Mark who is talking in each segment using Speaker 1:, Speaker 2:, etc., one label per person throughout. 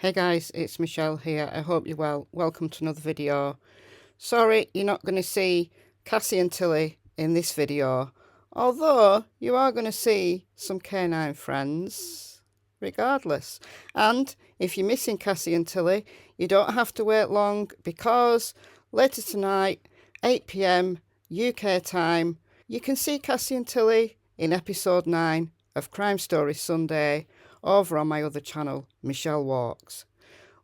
Speaker 1: Hey guys, it's Michelle here. I hope you're well. Welcome to another video. Sorry, you're not going to see Cassie and Tilly in this video, although you are going to see some canine friends regardless. And if you're missing Cassie and Tilly, you don't have to wait long, because later tonight, 8 p.m. UK time, you can see Cassie and Tilly in episode 9 of Crime Story Sunday over on my other channel, Michelle Walks.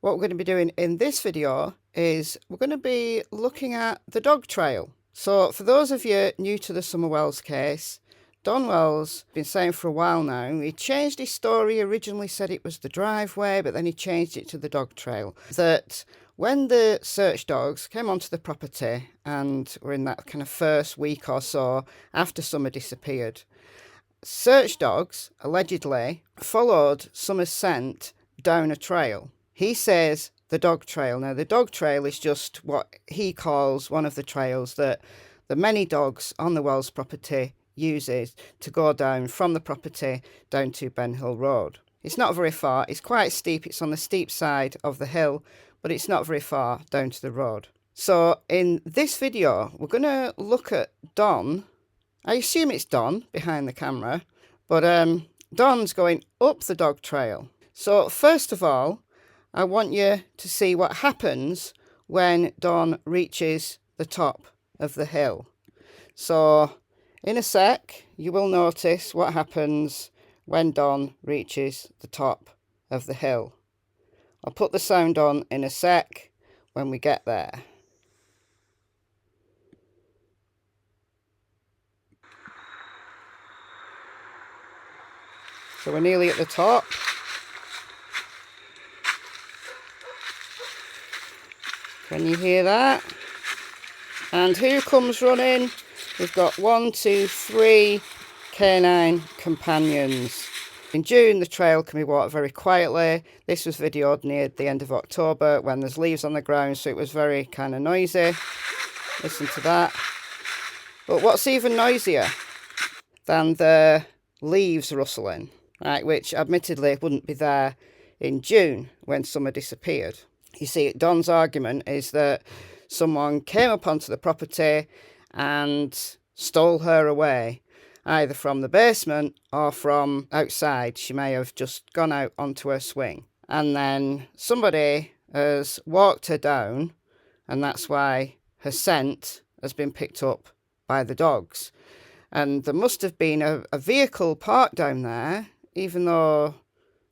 Speaker 1: What we're going to be doing in this video is we're going to be looking at the dog trail. So for those of you new to the Summer Wells case, Don Wells been saying for a while now, he changed his story. Originally said it was the driveway, but then he changed it to the dog trail. That when the search dogs came onto the property and were in that kind of first week or so after Summer disappeared, search dogs allegedly followed Summer's scent down a trail. He says the dog trail. Now, the dog trail is just what he calls one of the trails that the many dogs on the Wells property uses to go down from the property down to Ben Hill Road. It's not very far. It's quite steep. It's on the steep side of the hill, but it's not very far down to the road. So in this video, we're going to look at Don. I assume it's Don behind the camera, but Don's going up the dog trail. So first of all, I want you to see what happens when Don reaches the top of the hill. So in a sec, you will notice what happens when Don reaches the top of the hill. I'll put the sound on in a sec when we get there. So we're nearly at the top. Can you hear that? And who comes running? We've got 1, 2, 3 canine companions. In June, the trail can be walked very quietly. This was videoed near the end of October when there's leaves on the ground, so it was very kind of noisy. Listen to that. But what's even noisier than the leaves rustling, right, which admittedly wouldn't be there in June when Summer disappeared. You see, Don's argument is that someone came up onto the property and stole her away, either from the basement or from outside. She may have just gone out onto her swing, and then somebody has walked her down, and that's why her scent has been picked up by the dogs. And there must have been a vehicle parked down there, even though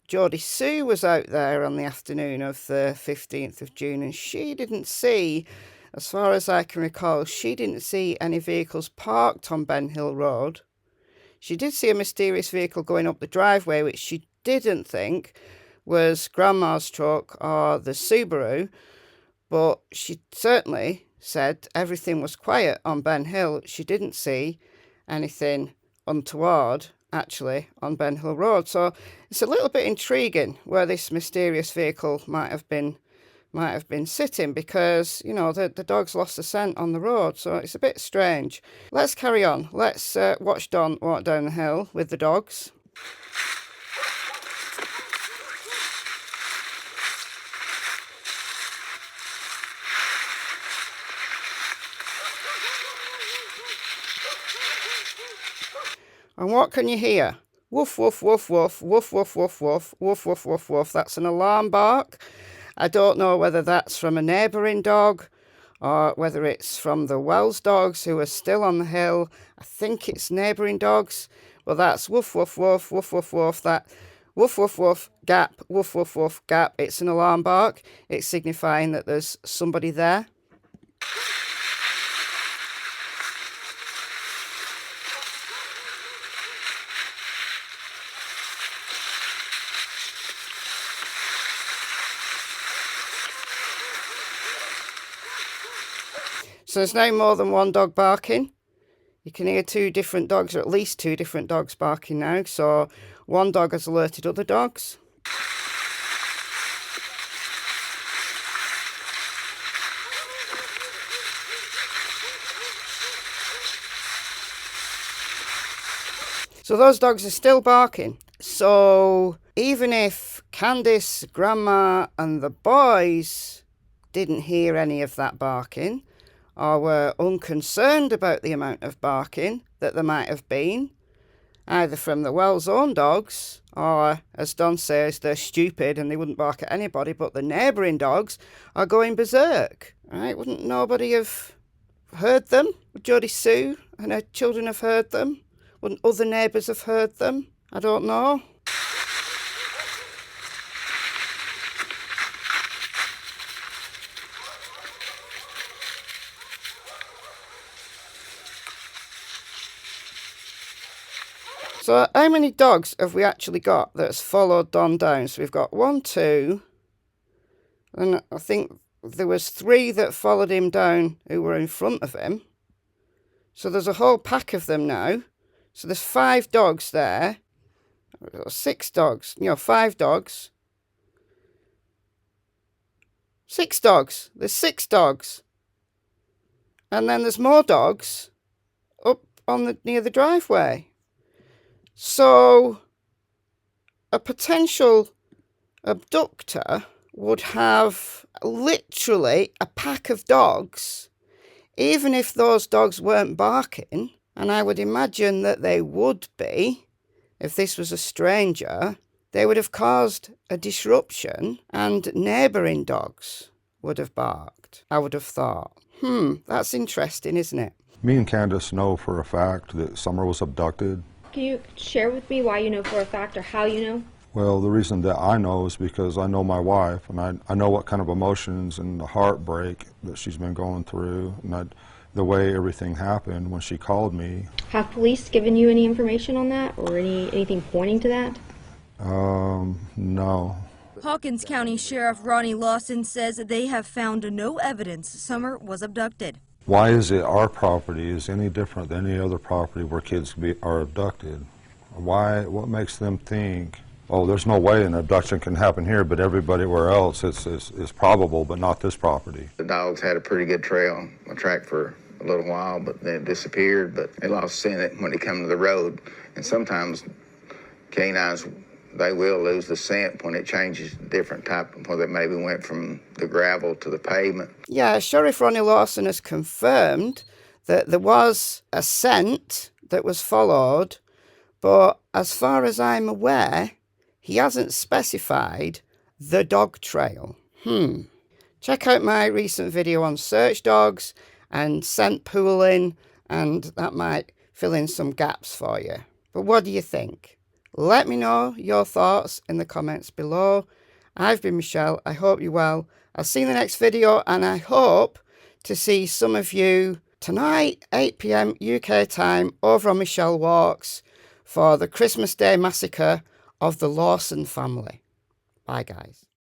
Speaker 1: Jodie Sue was out there on the afternoon of the 15th of June, and she didn't see, as far as I can recall, she didn't see any vehicles parked on Ben Hill Road. She did see a mysterious vehicle going up the driveway, which she didn't think was Grandma's truck or the Subaru, but she certainly said everything was quiet on Ben Hill. She didn't see anything untoward actually on Ben Hill Road. So it's a little bit intriguing where this mysterious vehicle might have been sitting, because, you know, the dogs lost the scent on the road, so it's a bit strange. Let's carry on. Let's watch Don walk down the hill with the dogs. And what can you hear? Woof, woof, woof, woof, woof, woof, woof, woof, woof, woof, woof, woof. That's an alarm bark. I don't know whether that's from a neighbouring dog or whether it's from the Wells dogs who are still on the hill. I think it's neighbouring dogs, but that's woof, woof, woof, woof, woof, woof. That woof, woof, woof, gap, woof, woof, woof, gap. It's an alarm bark. It's signifying that there's somebody there. So there's now more than one dog barking. You can hear 2 different dogs, or at least 2 different dogs barking now. So one dog has alerted other dogs. So those dogs are still barking. So even if Candice, Grandma and the boys didn't hear any of that barking, or were unconcerned about the amount of barking that there might have been, either from the Wells' own dogs, or, as Don says, they're stupid and they wouldn't bark at anybody, but the neighbouring dogs are going berserk. Right? Wouldn't nobody have heard them? Would Jodie Sue and her children have heard them? Wouldn't other neighbours have heard them? I don't know. So how many dogs have we actually got that's followed Don down? So we've got 1, 2, and I think there was 3 that followed him down who were in front of him. So there's a whole pack of them now. So there's 5 dogs there. 6 dogs. 5 dogs. 6 dogs. There's 6 dogs. And then there's more dogs up on near the driveway. So a potential abductor would have literally a pack of dogs, even if those dogs weren't barking, and I would imagine that they would be. If this was a stranger, they would have caused a disruption and neighbouring dogs would have barked, I would have thought. That's interesting, isn't it?
Speaker 2: Me and Candace know for a fact that Summer was abducted.
Speaker 3: Can you share with me why you know for a fact, or how you know?
Speaker 2: Well, the reason that I know is because I know my wife, and I know what kind of emotions and the heartbreak that she's been going through, and the way everything happened when she called me.
Speaker 3: Have police given you any information on that, or anything pointing to that?
Speaker 2: No.
Speaker 4: Hawkins County Sheriff Ronnie Lawson says they have found no evidence Summer was abducted.
Speaker 2: Why is it our property is any different than any other property where kids are abducted? Why? What makes them think, oh, there's no way an abduction can happen here, but everywhere else is probable, but not this property?
Speaker 5: The dogs had a pretty good trail, a track for a little while, but then it disappeared, but they lost scent of it when they come to the road. And sometimes canines, they will lose the scent when it changes different type, whether it maybe went from the gravel to the pavement.
Speaker 1: Yeah, Sheriff Ronnie Lawson has confirmed that there was a scent that was followed, but as far as I'm aware, he hasn't specified the dog trail. Check out my recent video on search dogs and scent pooling, and that might fill in some gaps for you. But what do you think? Let me know your thoughts in the comments below. I've been Michelle. I hope you're well. I'll see you in the next video, and I hope to see some of you tonight, 8 PM UK time, over on Michelle Walks for the Christmas Day massacre of the Lawson family. Bye, guys.